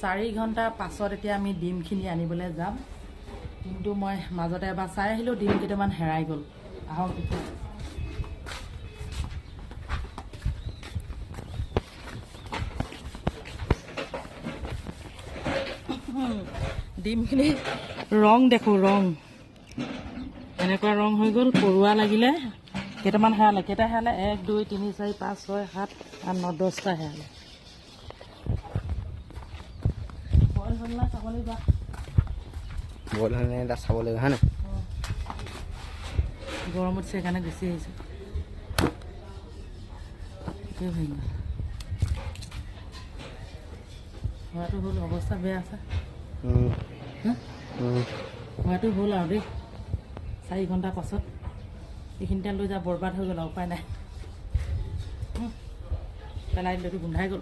4 ঘণ্টা পাছত এতিয়া আমি ডিমখিনি আনিবলৈ যাম কিন্তু মই মাজতে এবাৰ চাই আহিলোঁ ডিম কেইটামান হেৰাই গ'ল আহক এতিয়া ডিমখিনি ৰং দেখো ৰং এনেকুৱা ৰং হৈ গ'ল পৰুৱা লাগিলে কেইটামান হেৰালে কেইটা হেৰালে 1 2 3 4 5 6 7 8 9 10টা হেৰালে বইল হ'ল না চাবলৈ বা বইল হ'লে এটা চাব লাগিব হয়নে গৰমত সেইকাৰণে গুচি আহিছোঁ কি ভাঙিল হোৱাটো হ'ল অৱস্থা বেয়া আছে হোৱাটো হ'ল আৰু দেই 4 ঘণ্টা পাছত এইখিনিতে লৈ যা বৰবাদ হৈ গ'ল উপায় নাই পেলাই দিলোঁ গোন্ধাই গ'ল